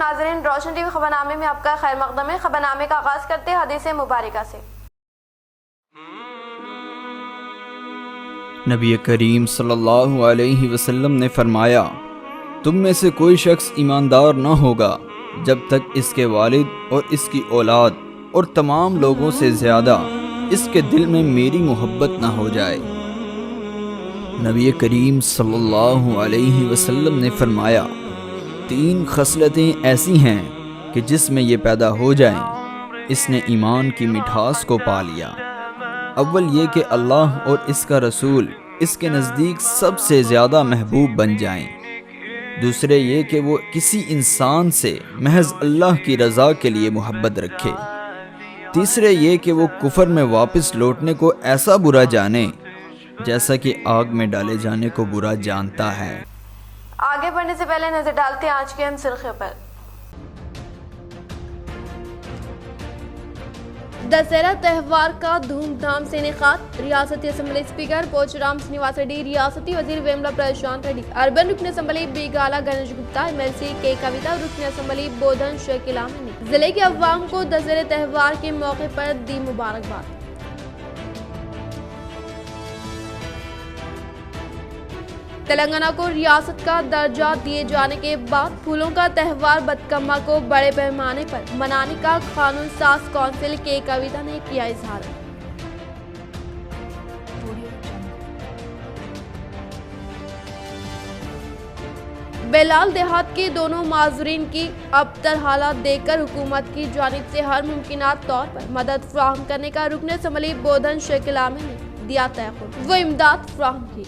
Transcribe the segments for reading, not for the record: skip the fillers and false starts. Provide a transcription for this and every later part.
ناظرین، روشن T V خبرنامے میں آپ کا خیر مقدم ہے۔ خبرنامے کا آغاز کرتے ہیں حدیث مبارکہ سے۔ نبی کریم صلی اللہ علیہ وسلم نے فرمایا، تم میں سے کوئی شخص ایماندار نہ ہوگا جب تک اس کے والد اور اس کی اولاد اور تمام لوگوں سے زیادہ اس کے دل میں میری محبت نہ ہو جائے۔ نبی کریم صلی اللہ علیہ وسلم نے فرمایا، 3 خصلتیں ایسی ہیں کہ جس میں یہ پیدا ہو جائیں اس نے ایمان کی مٹھاس کو پا لیا۔ اول یہ کہ اللہ اور اس کا رسول اس کے نزدیک سب سے زیادہ محبوب بن جائیں۔ دوسرے یہ کہ وہ کسی انسان سے محض اللہ کی رضا کے لیے محبت رکھے۔ تیسرے یہ کہ وہ کفر میں واپس لوٹنے کو ایسا برا جانے جیسا کہ آگ میں ڈالے جانے کو برا جانتا ہے۔ آگے بڑھنے سے پہلے نظر ڈالتے ہیں آج کے اہم سرخیوں پر۔ دسہرہ تہوار کا دھوم دھام سے انعقاد۔ ریاستی اسمبلی اسپیکر پوچرام سنیواس ریڈی، ریاستی وزیر ویملا پرشانت ریڈی، اربن رکن assembly Bigala Ganesh Gupta, M L C K Kavitha, رکن اسمبلی بودھن شیکلام نے ضلع کے عوام کو دسہرہ تہوار کے موقع پر دی مبارکباد۔ تلنگانہ کو ریاست کا درجہ دیے جانے کے بعد پھولوں کا تہوار بتکما کو بڑے پیمانے پر منانے کا قانون ساز کونسل کے کویتا نے کیا اظہار۔ بیلال دیہات کے دونوں معذورین کی ابتر حالات دیکھ کر حکومت کی جانب سے ہر ممکنہ طور پر مدد فراہم کرنے کا رکن اسمبلی بودھن شیکلام نے دیا تیقن، وہ امداد فراہم کی۔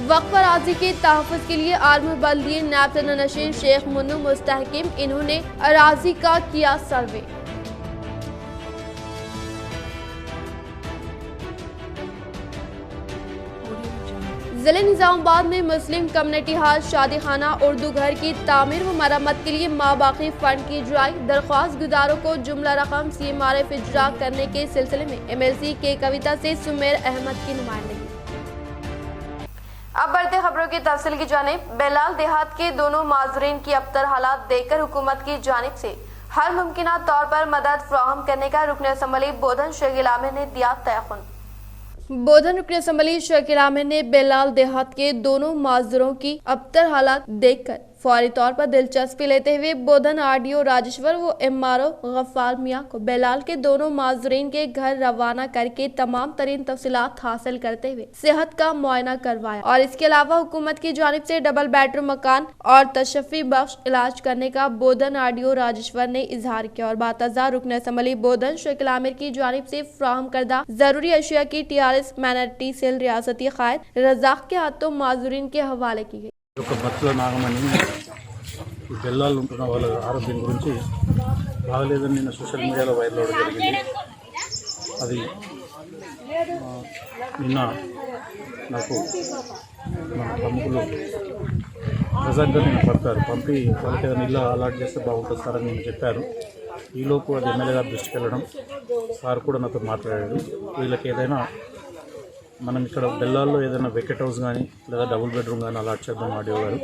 وقف اراضی کے تحفظ کے لیے عالم بلدیہ نیب نشین شیخ منو مستحکم، انہوں نے اراضی کا کیا سروے۔ ضلع نظام آباد میں مسلم کمیونٹی ہال شادی خانہ اردو گھر کی تعمیر و مرمت کے لیے ماباقی فنڈ کی اجرائی، درخواست گزاروں کو جملہ رقم CMRF اجرا کرنے کے سلسلے میں MLC کے کویتا سے سمیر احمد کی نمائندگی۔ اب بڑھتے خبروں کی تفصیل کی جانب۔ بیلال دیہات کے دونوں معذورین کی ابتر حالات دیکھ کر حکومت کی جانب سے ہر ممکنہ طور پر مدد فراہم کرنے کا رکن اسمبلی بودھن شیکلام نے دیا تیقن۔ بودھن رکن اسمبلی شیکلام نے بیلال دیہات کے دونوں معذوروں کی ابتر حالات دیکھ کر فوری طور پر دلچسپی لیتے ہوئے بودھن RDO راجیشور و MRO غفار میاں کو بیلال کے دونوں معذورین کے گھر روانہ کر کے تمام ترین تفصیلات حاصل کرتے ہوئے صحت کا معائنہ کروایا اور اس کے علاوہ حکومت کی جانب سے ڈبل بیڈ روم مکان اور تشفی بخش علاج کرنے کا بودھن RDO راجیشور نے اظہار کیا اور بعد رکن اسمبلی بودھن شیکلام کی جانب سے فراہم کردہ ضروری اشیاء کی TRS مائنارٹی سیل ریاستی قائد رزاق کے ہاتھوں معذورین کے حوالے کی گئی۔ బెల్లాలు ఉంటున్న వాళ్ళ ఆరోగ్యం గురించి బాగలేదని నిన్న సోషల్ మీడియాలో వైరల్ అవ్వడం జరిగింది। అది నిన్న నాకు మన ప్రముఖులు ప్రజెంట్గా నేను పంపి వాళ్ళకి ఏదైనా ఇల్లు అలాట్ చేస్తే బాగుంటుంది సార్ అని నేను చెప్పాను। ఈలోపు అది ఎమ్మెల్యే గారి దృష్టికి వెళ్ళడం, సార్ కూడా నాతో మాట్లాడాడు, వీళ్ళకి ఏదైనా మనం ఇక్కడ బెల్లాల్లో ఏదైనా వెకెట్ హౌస్ కానీ లేదా డబుల్ బెడ్రూమ్ కానీ అలాట్ చేద్దాం RDO గారు,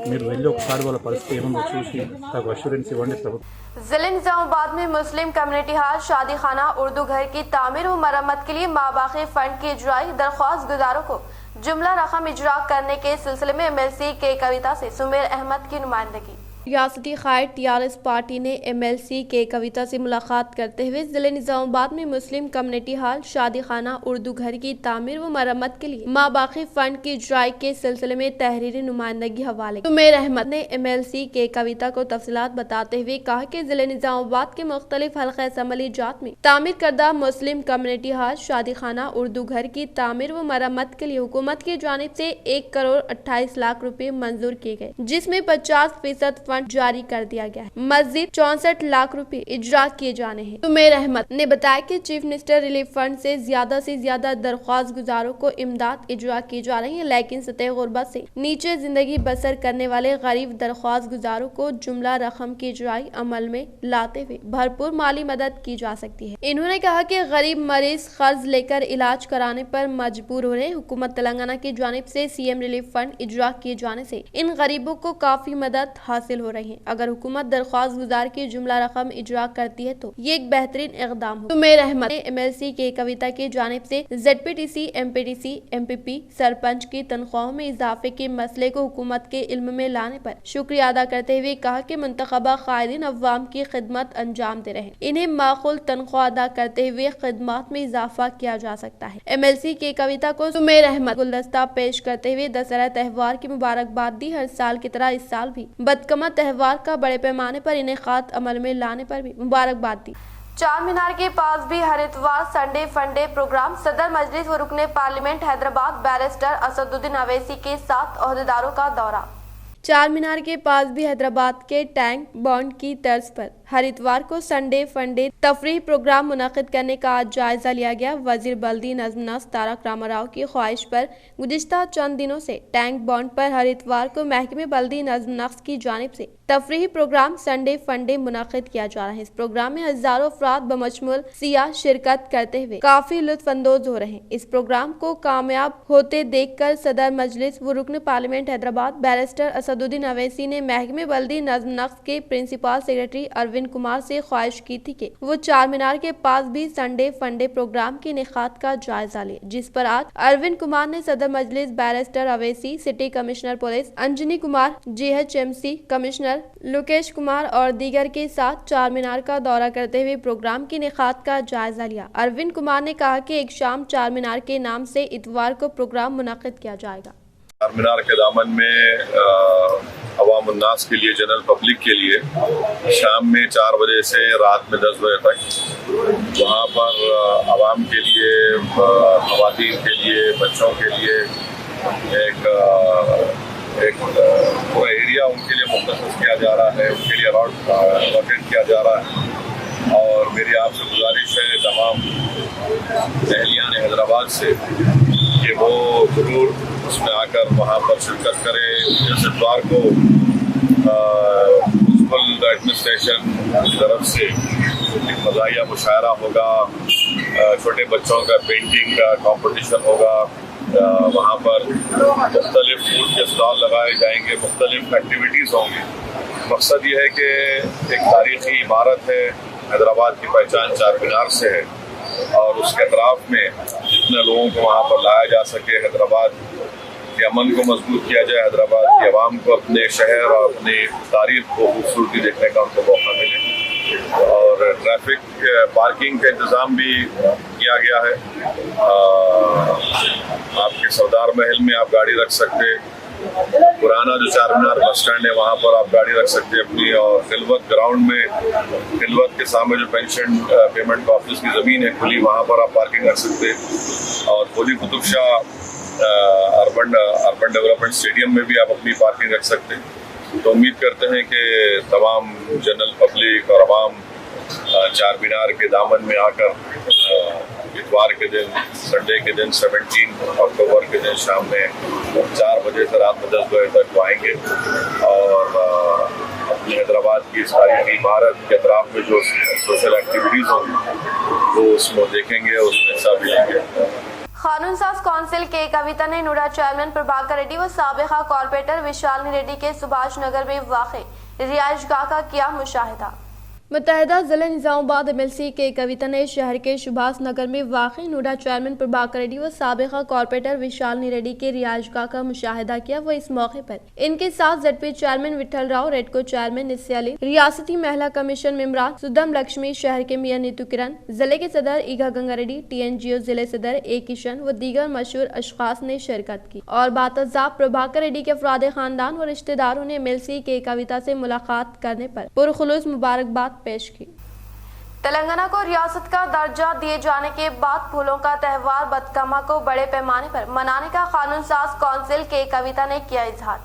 మీరు వెళ్ళి ఒకసారి వాళ్ళ పరిస్థితి ఏముందో చూసి నాకు అష్యూరెన్స్ ఇవ్వండి ప్రభుత్వం। ضلع نظام آباد میں مسلم کمیونٹی ہال شادی خانہ اردو گھر کی تعمیر و مرمت کے لیے ماباقی فنڈ کی اجرائی، درخواست گزاروں کو جملہ رقم اجرا کرنے کے سلسلے میں MLC کے کویتا سے سمیر احمد کی نمائندگی۔ ریاستی قائد TRS پارٹی نے MLC کے کویتا سے ملاقات کرتے ہوئے ضلع نظام آباد میں مسلم کمیونٹی ہال شادی خانہ اردو گھر کی تعمیر و مرمت کے لیے ماباقی فنڈ کی اجرائی کے سلسلے میں تحریری نمائندگی حوالے کی۔ سمیر احمد نے MLC کے کویتا کو تفصیلات بتاتے ہوئے کہا کہ ضلع نظام آباد کے مختلف حلقہ اسمبلی جات میں تعمیر کردہ مسلم کمیونٹی ہال شادی خانہ اردو گھر کی تعمیر و مرمت کے لیے حکومت کی جانب سے 1 کروڑ 28 لاکھ روپے منظور کیے گئے، جس میں 50% فنڈ فنڈ جاری کر دیا گیا ہے۔ مزید 64 لاکھ روپے اجرا کیے جانے ہیں۔ سمیر احمد نے بتایا کہ چیف منسٹر ریلیف فنڈ سے زیادہ درخواست گزاروں کو امداد اجرا کی جا رہی ہے، لیکن سطح غربت سے نیچے زندگی بسر کرنے والے غریب درخواست گزاروں کو جملہ رقم کی اجرائی عمل میں لاتے ہوئے بھرپور مالی مدد کی جا سکتی ہے۔ انہوں نے کہا کہ غریب مریض قرض لے کر علاج کرانے پر مجبور ہو رہے ہیں۔ حکومت تلنگانہ کی جانب سے سی ایم ریلیف فنڈ اجرا کیے جانے سے ان غریبوں کو کافی مدد حاصل ہو رہی ہے۔ اگر حکومت درخواست گزار کی جملہ رقم اجرا کرتی ہے تو یہ ایک بہترین اقدام ہو۔ سمیر احمد نے ایم ایل سی کے کویتا کی جانب سے Z P T C, M P T C, M P P, sarpanch کی تنخواہوں میں اضافے کے مسئلے کو حکومت کے علم میں لانے پر شکریہ ادا کرتے ہوئے کہا کہ منتخبہ قائدین عوام کی خدمت انجام دے رہے ہیں، انہیں معقول تنخواہ ادا کرتے ہوئے خدمات میں اضافہ کیا جا سکتا ہے۔ ایم ایل سی کے کویتا کو سمیر احمد گلدستہ پیش کرتے ہوئے دسہرہ تہوار کی مبارکباد دی۔ ہر سال کی طرح اس سال بھی بدقمت تہوار کا بڑے پیمانے پر انعقاد عمل میں لانے پر بھی مبارکباد دی۔ چار مینار کے پاس بھی ہر اتوار سنڈے فنڈے پروگرام۔ صدر مجلس و رکن پارلیمنٹ حیدرآباد بیرسٹر اسدالدین اویسی کے ساتھ عہدیداروں کا دورہ۔ چار مینار کے پاس بھی حیدرآباد کے ٹینک بانڈ کی طرز پر ہر اتوار کو سنڈے فنڈے تفریحی پروگرام منعقد کرنے کا آج جائزہ لیا گیا۔ وزیر بلدی نظم نسق تارک راما راؤ کی خواہش پر گزشتہ چند دنوں سے ٹینک بانڈ پر ہر اتوار کو محکمہ بلدی نظم نسق کی جانب سے تفریحی پروگرام سنڈے فنڈے منعقد کیا جا رہا ہے۔ اس پروگرام میں ہزاروں افراد بمشمول سیاح شرکت کرتے ہوئے کافی لطف اندوز ہو رہے ہیں۔ اس پروگرام کو کامیاب ہوتے دیکھ کر صدر مجلس و رکن پارلیمنٹ حیدرآباد بیرسٹر اسدالدین اویسی نے محکمہ بلدی نظم نسق کے پرنسپل سیکرٹری اروند کمار سے خواہش کی تھی کہ وہ چار مینار کے پاس بھی سنڈے فنڈے پروگرام کے انعقاد کا جائزہ لے، جس پر آج اروند کمار نے صدر مجلس barrister Owaisi, city commissioner police Anjani Kumar, G H M C commissioner Lokesh Kumar اور دیگر کے ساتھ چار مینار کا دورہ کرتے ہوئے پروگرام کے انعقاد کا جائزہ لیا۔ اروند کمار نے کہا کہ ایک شام چار مینار کے نام سے اتوار کو پروگرام منعقد کیا جائے گا۔ چار مینار کے دامن میں عوام الناس کے لیے، جنرل پبلک کے لیے شام میں 4 بجے سے رات میں 10 بجے تک وہاں پر عوام کے لیے، خواتین کے لیے، بچوں کے لیے ایک پورا ایریا ان کے لیے مختص کیا جا رہا ہے، ان کے لیے الاٹ کیا جا رہا ہے۔ اور میری آپ سے گزارش ہے تمام اہلیان حیدرآباد سے کہ وہ ضرور اس میں آ کر وہاں پر شرکت کرے۔ اس اتوار کو میونسپل ایڈمنسٹریشن کی طرف سے ایک مزاحیہ مشاعرہ ہوگا، چھوٹے بچوں کا پینٹنگ کا کمپٹیشن ہوگا، وہاں پر مختلف فوڈ کے اسٹال لگائے جائیں گے، مختلف ایکٹیویٹیز ہوں گی۔ مقصد یہ ہے کہ ایک تاریخی عمارت ہے، حیدرآباد کی پہچان چار مینار سے ہے، اور اس کے اطراف میں جتنے لوگوں کو وہاں پر لایا جا سکے، حیدرآباد کے امن کو مضبوط کیا جائے، حیدرآباد کے عوام کو اپنے شہر اور اپنی تاریخ کو خوبصورتی دیکھنے کا ان کو موقع ملے۔ اور ٹریفک پارکنگ کا انتظام بھی کیا گیا ہے۔ آپ کے سردار محل میں آپ گاڑی رکھ سکتے، پرانا جو چار مینار بس اسٹینڈ ہے وہاں پر آپ گاڑی رکھ سکتے اپنی، اور خلوت گراؤنڈ میں، خلوت کے سامنے جو پینشن پیمنٹ آفس کی زمین ہے کھلی، وہاں پر آپ پارکنگ رکھ سکتے۔ اور Quli Qutb Shah urban development stadium میں بھی آپ اپنی پارکنگ رکھ سکتے۔ تو امید کرتے ہیں کہ تمام جنرل پبلک اور عوام چار مینار کے دامن میں آ کر اتوار کے دن، سنڈے کے دن 17 اکتوبر کے دن شام میں 4 بجے سے رات میں 10 بجے تک آئیں گے، اور اپنی حیدرآباد کی اس تاریخی عمارت کے اطراف میں جو سوشل ایکٹیویٹیز ہوں گی وہ اس میں دیکھیں گے، اس میں حصہ بھی لیں گے۔ قانون ساز کونسل کے کویتا نے نوڈا چیئرمین پربھاکر ریڈی و سابقہ کارپوریٹر وشالنی ریڈی کے سبھاش نگر میں واقع رہائش گاہ کا کیا مشاہدہ۔ متحدہ ضلع نظام آباد ایم ایل سی کے کویتا نے شہر کے سبھاش نگر میں واقع نوڈا چیئرمین پربھاکر ریڈی و سابقہ کارپوریٹر وشالنی ریڈی کے رہائش گاہ کا مشاہدہ کیا۔ وہ اس موقع پر ان کے ساتھ Z P chairman Vitthal Rao, Redco chairman Nasia Ali, ریاستی مہیلا کمیشن ممبران سدھم لکشمی، شہر کے میئر نیتو کرن، ضلع کے صدر Ega Ganga Reddy, T N G O ضلع صدر اے کشن و دیگر مشہور اشخاص نے شرکت کی، اور باتذاب پربھاکر ریڈی کے افراد خاندان و رشتہ داروں نے ایم ایل سی کے کویتا سے ملاقات کرنے پر پرخلوص مبارکباد پیش کی۔ تلنگانہ کو ریاست کا درجہ دیے جانے کے بعد پھولوں کا تہوار بدکما کو بڑے پیمانے پر منانے کا قانون ساز کونسل کے کویتا نے کیا اظہار۔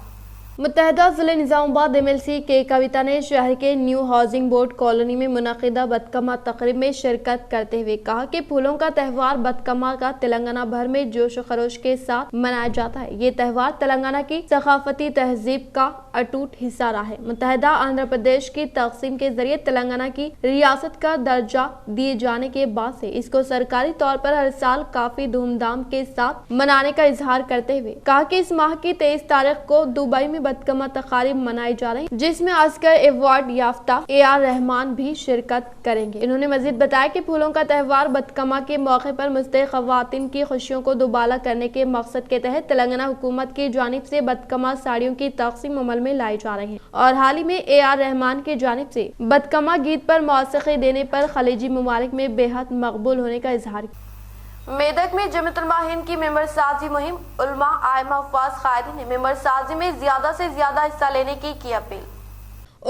متحدہ ضلع نظام آباد MLC کے کویتا نے شہر کے نیو ہاؤسنگ بورڈ کالونی میں منعقدہ بتکما تقریب میں شرکت کرتے ہوئے کہا کہ پھولوں کا تہوار بتکما کا تلنگانہ بھر میں جوش و خروش کے ساتھ منایا جاتا ہے۔ یہ تہوار تلنگانہ کی ثقافتی تہذیب کا اٹوٹ حصہ رہا ہے۔ متحدہ آندھرا پردیش کی تقسیم کے ذریعے تلنگانہ کی ریاست کا درجہ دیے جانے کے بعد سے اس کو سرکاری طور پر ہر سال کافی دھوم دھام کے ساتھ منانے کا اظہار کرتے ہوئے کہا کہ اس ماہ کی 23 تاریخ کو دبئی میں بتکما تقاریب منائی جا رہی جس میں آسکر ایوارڈ یافتہ AR رحمان بھی شرکت کریں گے۔ انہوں نے مزید بتایا کہ پھولوں کا تہوار بتکما کے موقع پر مستحق خواتین کی خوشیوں کو دوبالا کرنے کے مقصد کے تحت تلنگانہ حکومت کی جانب سے بتکما ساڑیوں کی تقسیم عمل میں لائی جا رہی ہے اور حال ہی میں AR رحمان کی جانب سے بتکما گیت پر موسیقی دینے پر خلیجی ممالک میں بے حد مقبول ہونے کا اظہار کیا۔ میدک میں جمیعت علماء ہند کی ممبر سازی مہم، علماء ائمہ حفاظ قائدین نے ممبر سازی میں زیادہ سے زیادہ حصہ لینے کی اپیل۔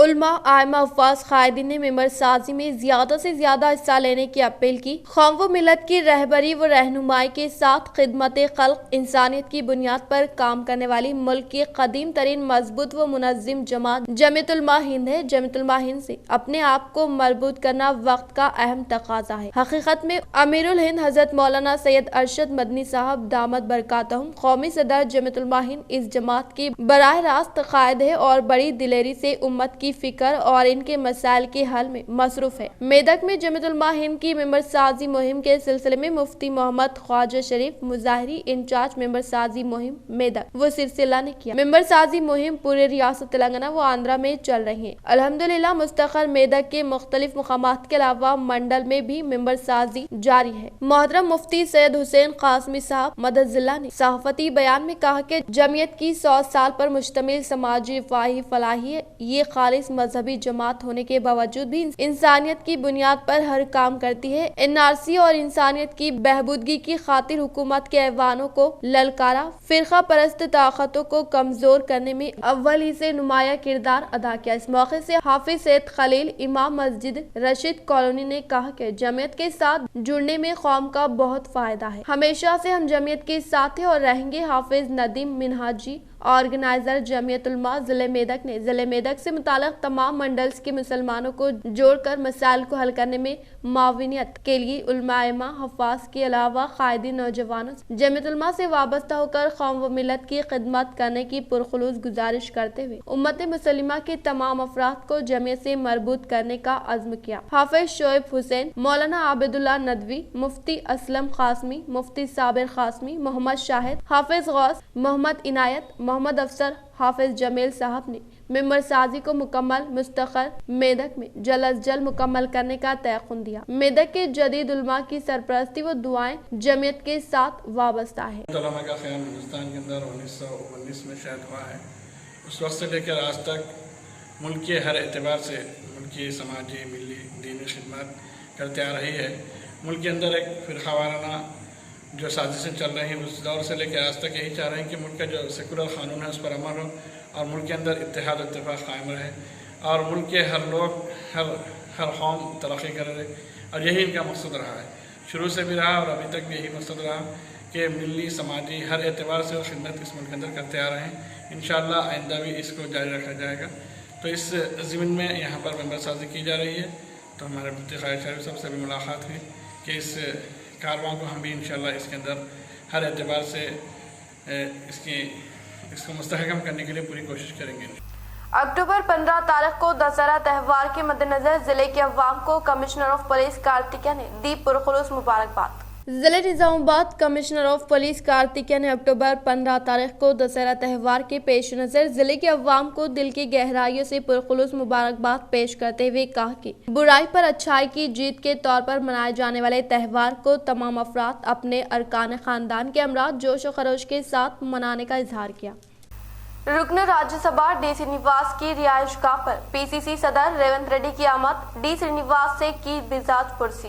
علماء ائمہ حفاظ قائدین نے ممبر سازی میں زیادہ سے زیادہ حصہ لینے کی اپیل کی۔ قوم و ملت کی رہبری و رہنمائی کے ساتھ خدمت خلق انسانیت کی بنیاد پر کام کرنے والی ملک کی قدیم ترین مضبوط و منظم جماعت جمیعت علماء ہند ہے۔ جمیعت علماء ہند سے اپنے آپ کو مربوط کرنا وقت کا اہم تقاضا ہے۔ حقیقت میں امیر الہند حضرت مولانا سید ارشد مدنی صاحب دامت برکاتہم قومی صدر جمیعت علماء ہند اس جماعت کی براہ راست قائد ہے اور بڑی دلیری سے امت کی فکر اور ان کے مسائل کے حل میں مصروف ہے۔ میدک میں جمیعت علماء ہند کی ممبر سازی مہم کے سلسلے میں مفتی محمد خواجہ شریف مظاہری انچارج ممبر سازی مہم میدک و سرسلہ نے کیا۔ ممبر سازی مہم پورے ریاست تلنگانہ و آندھرا میں چل رہی ہے۔ الحمدللہ مستقل میدک کے مختلف مقامات کے علاوہ منڈل میں بھی ممبر سازی جاری ہے۔ محترم مفتی سید حسین قاسمی صاحب مدد ضلع نے صحافتی بیان میں کہا کہ جمعیت کی 100 سال پر مشتمل سماجی رفاہی فلاحی یہ خالص مذہبی جماعت ہونے کے باوجود بھی انسانیت کی بنیاد پر ہر کام کرتی ہے۔ NRC اور انسانیت کی بہبودگی کی خاطر حکومت کے ایوانوں کو للکارا، فرقہ پرست طاقتوں کو کمزور کرنے میں اول ہی سے نمایاں کردار ادا کیا۔ اس موقع سے حافظ سید خلیل امام مسجد رشید کالونی نے کہا کہ جمعیت کے ساتھ جڑنے میں قوم کا بہت فائدہ ہے۔ ہمیشہ سے ہم جمعیت کے ساتھ ہیں اور رہیں گے۔ حافظ ندیم منہاجی آرگنائزر جمعیت علماء ضلع میدک نے ضلع میدک سے متعلق تمام منڈلز کے مسلمانوں کو جوڑ کر مسائل کو حل کرنے میں معاونت کے لیے علماء ائمہ حفاظ کے علاوہ قائدین نوجوانوں جمعیت علماء سے وابستہ ہو کر قوم و ملت کی خدمت کرنے کی پرخلوص گزارش کرتے ہوئے امت مسلمہ کے تمام افراد کو جمعیت سے مربوط کرنے کا عزم کیا۔ حافظ شعیب حسین، مولانا عابد اللہ ندوی، مفتی اسلم قاسمی، مفتی صابر قاسمی، محمد شاہد، حافظ غوث، محمد عنایت، محمد افسر، حافظ جمیل صاحب نے ممبر سازی کو مکمل مستقر میدک میں جلد از جلد مکمل کرنے کا تیقن دیا۔ میدک کے جدید علماء کی سرپرستی و دعائیں جمعیت کے ساتھ وابستہ ہے۔ علماء کا قیام ہندوستان کے اندر 1919 میں شاید ہوا ہے۔ اس وقت سے لے کر آج تک ملک کے ہر اعتبار سے ملک کی سماجی، ملی، دینی خدمات کرتے آ رہی ہے۔ ملک کے اندر ایک فرقہ وارانہ جو سازشیں چل رہی ہیں اس دور سے لے کے آج تک یہی چاہ رہے ہیں کہ ملک کا جو سیکولر قانون ہے اس پر عمل ہو اور ملک کے اندر اتحاد و اتفاق قائم رہے اور ملک کے ہر لوگ ہر قوم ترقی کرے اور یہی ان کا مقصد رہا ہے، شروع سے بھی رہا اور ابھی تک بھی یہی مقصد رہا کہ ملی، سماجی ہر اعتبار سے وہ خدمت اس ملک کے اندر کرتے آ رہے ہیں۔ انشاءاللہ آئندہ بھی اس کو جاری رکھا جائے گا۔ تو اس ضمن میں یہاں پر ممبر سازی کی جا رہی ہے، تو ہمارے مفتی خواجہ شریف صاحب سے بھی ملاقات ہوئی کہ اس کارواں کو ہم بھی انشاءاللہ اس کے اندر ہر اعتبار سے اس کو مستحکم کرنے کے لیے پوری کوشش کریں گے۔ اکتوبر 15 تاریخ کو دسہرہ تہوار کے مد نظر ضلع کے عوام کو کمشنر آف پولیس کارتکیہ نے دی پرخلوص مبارکباد۔ ضلع نظام آباد کمشنر آف پولیس کارتکیہ نے اکتوبر 15 تاریخ کو دسہرہ تہوار کے پیش نظر ضلع کے عوام کو دل کی گہرائیوں سے پرخلوص مبارکباد پیش کرتے ہوئے کہا کہ برائی پر اچھائی کی جیت کے طور پر منائے جانے والے تہوار کو تمام افراد اپنے ارکان خاندان کے ہمراہ جوش و خروش کے ساتھ منانے کا اظہار کیا۔ رکن راجیہ سبھا ڈی سرینیواس کی رہائش گاہ پر PCC صدر ریونت ریڈی کی آمد، ڈی سرینیواس سے کی مزاج پرسی۔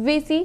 VC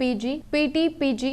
PG PT PG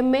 MA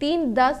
3, 10,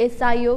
SIO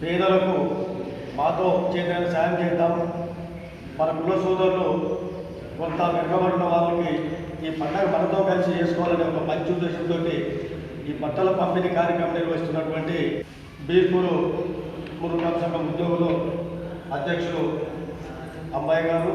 పేదలకు మాతో చేతన సాయం చేద్దాం, మన కుల సోదరులు కొంత వెనుకబడిన వాళ్ళకి ఈ పండుగ మనతో కలిసి చేసుకోవాలనే ఒక మంచి ఉద్దేశంతో ఈ బట్టల పంపిణీ కార్యక్రమం నిర్వహిస్తున్నటువంటి బీర్పూరు మురుగం సంఘం ఉద్యోగులు అధ్యక్షులు అమ్మాయి గారు